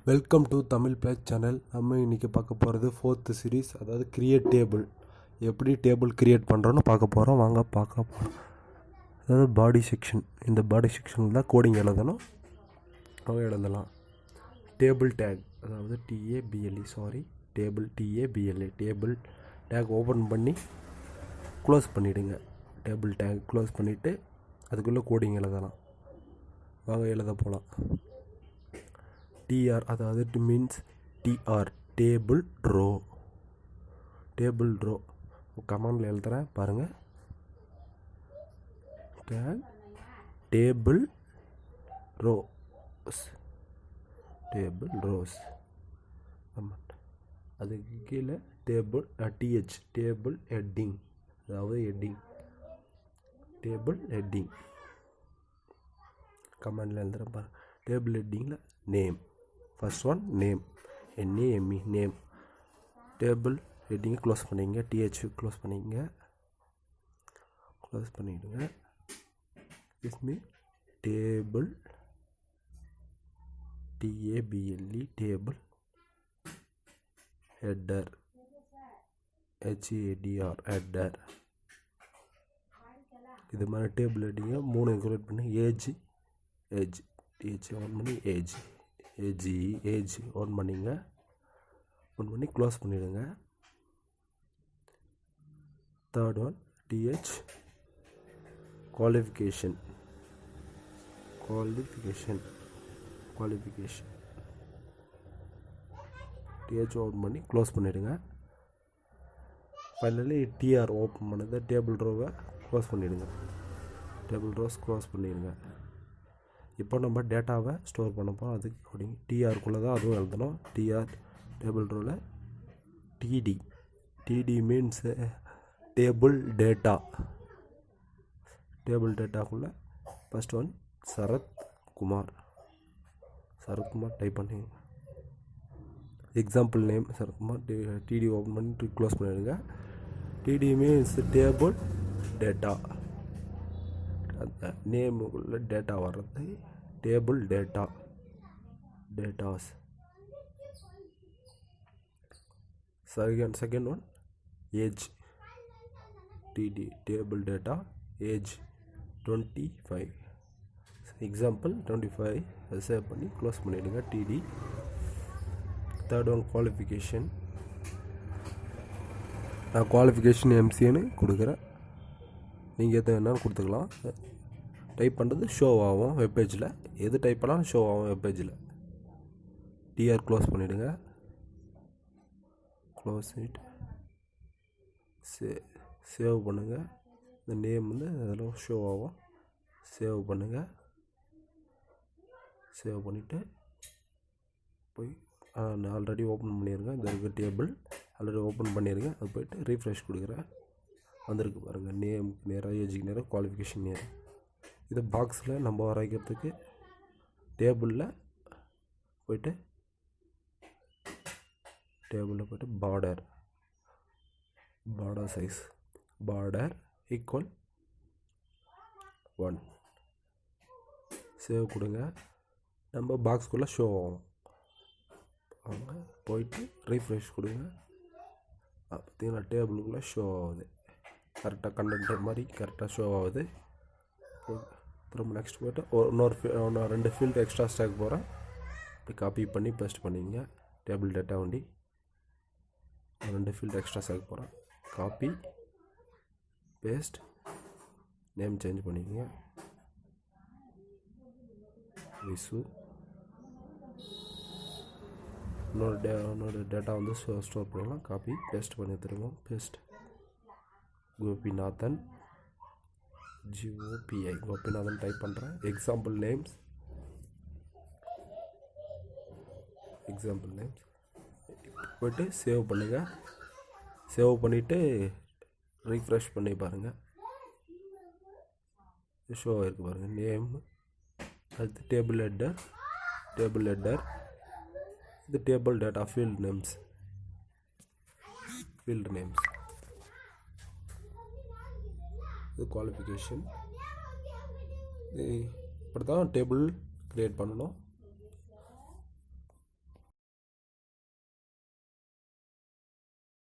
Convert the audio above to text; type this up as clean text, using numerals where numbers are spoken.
Welcome to Tamil plus channel. நம்ம இன்றைக்கி பார்க்க போகிறது 4th சீரீஸ், அதாவது கிரியேட் டேபிள். எப்படி டேபிள் கிரியேட் பண்ணுறோன்னு பார்க்க போகிறோம். வாங்க பார்க்க போகிறோம். அதாவது பாடி செக்ஷன், இந்த பாடி செக்ஷனில் தான் கோடிங் எழுதணும். அவங்க எழுதலாம். டேபிள் டேக், அதாவது டேபிள் டேக் ஓப்பன் பண்ணி க்ளோஸ் பண்ணிவிடுங்க. டேபிள் டேக் க்ளோஸ் பண்ணிவிட்டு அதுக்குள்ளே கோடிங் எழுதலாம். வாங்க எழுத போகலாம். TR, அதாவது it means TR, table row கமாண்டில் எழுதுகிறேன் பாருங்கள். டேபிள் ரோஸ் அதுக்கு கீழே டேபிள் ஹெட்டிங், அதாவது டேபிள் ஹெட்டிங் கமாண்டில் எழுதுகிறேன் பாருங்கள். டேபிள் ஹெட்டிங்கில் name, first one name, NAME name. Table ஹெட்டிங்கை க்ளோஸ் பண்ணிங்க, TH க்ளோஸ் பண்ணிடுங்க. இஸ்மி table TABLE table header header. இது மாதிரி டேபிள் ஹெட்டிங்கை 3 இன்க்ளூட் பண்ணி ஏஜ் TH ஆன் பண்ணி ஏஜ் ஆன் பண்ணிங்க. ஆன் பண்ணி க்ளோஸ் பண்ணிவிடுங்க. Third one TH qualification TH open பண்ணி க்ளோஸ் பண்ணிவிடுங்க. ஃபைனலி TR ஓப்பன் பண்ணது டேபிள் ரோவை க்ளோஸ் பண்ணிவிடுங்க. க்ளோஸ் பண்ணிடுங்க. இப்போ நம்ம டேட்டாவை ஸ்டோர் பண்ண போகிறோம். அதுக்கு கோடிங் TRக்குள்ளே தான் அதுவும் எழுதணும். TR டேபிள் ரோவில் TD மீன்ஸ் டேபிள் டேட்டாக்குள்ளே ஃபஸ்ட் ஒன் சரத்குமார் டைப் பண்ணி example name Sarathkumar. TD open பண்ணி க்ளோஸ் பண்ணிடுங்க. TD மீன்ஸ் டேபிள் டேட்டா, அந்த நேமுக்குள்ளே டேட்டா வர்றது table datas. Second one age, TD table data age 25, example 25 அதை சேவ் பண்ணி க்ளோஸ் பண்ணிவிடுங்க. TD. தேர்ட் ஒன் குவாலிஃபிகேஷன், நான் குவாலிஃபிகேஷன் MCன்னு கொடுக்குறேன். நீங்கள் எது வேணாலும் கொடுத்துக்கலாம். டைப் பண்ணுறது ஷோ ஆகும் வெப்பேஜில். எது டைப் பண்ணாலும் ஷோ ஆகும் வெப்பேஜில். TR க்ளோஸ் பண்ணிவிடுங்க. Close it. சேவ் பண்ணுங்கள். இந்த நேம் வந்து அதில் ஷோ ஆகும். சேவ் பண்ணுங்கள். சேவ் பண்ணிவிட்டு போய் ஆல்ரெடி ஓப்பன் பண்ணிடுங்க. இந்த டேபிள் ஆல்ரெடி ஓப்பன் பண்ணிடுங்க. அது போய்ட்டு ரீஃப்ரெஷ் கொடுக்குறேன். வந்திருக்கு பாருங்கள். நேமுக்கு நேராக ஏஜுக்கு நேராக குவாலிஃபிகேஷன் நேரம். இது பாக்ஸில் நம்ம வரைக்கிறதுக்கு டேபிளில் போய்ட்டு பார்டர் சைஸ் ஈக்குவல் 1 சேவ் கொடுங்க. நம்ம பாக்ஸ்குள்ளே ஷோ ஆகும். போயிட்டு ரீஃப்ரெஷ் கொடுங்க. பார்த்தீங்கன்னா டேபிளுக்குள்ளே ஷோ ஆகுது. கரெக்டாக கண்டென்ட் மாதிரி கரெக்டாக ஷோ ஆகுது. அப்புறம் நெக்ஸ்ட் போய்ட்டு இன்னொரு 2 ஃபீல்டு எக்ஸ்ட்ரா ஸ்டாக் போகிறேன். இப்போ காப்பி பண்ணி பேஸ்ட் பண்ணிங்க. டேபிள் டேட்டா வண்டி 2 ஃபீல்டு எக்ஸ்ட்ரா ஸ்டாக் போகிறேன். காப்பி பேஸ்ட், நேம் சேஞ்ச் பண்ணிக்கோங்க. விசு. இன்னொரு டேட்டா வந்து ஸ்டோர் பண்ணிடலாம். காப்பி பேஸ்ட் பண்ணி எடுத்துருங்க. பேஸ்ட் கோபிநாதன் கோபிநாதன் டைப் பண்ணுறேன். எக்ஸாம்பிள் நேம்ஸ் போய்ட்டு சேவ் பண்ணுங்கள். சேவ் பண்ணிவிட்டு ரீஃப்ரெஷ் பண்ணி பாருங்கள். ஷோ ஆகிருக்கு பாருங்கள். நேம், அது டேபிள் ஹெட்டர், இது டேபிள் டேட்டா ஃபீல்டு நேம்ஸ். இது குவாலிஃபிகேஷன். இப்படி தான் டேபிள் க்ரியேட் பண்ணணும்.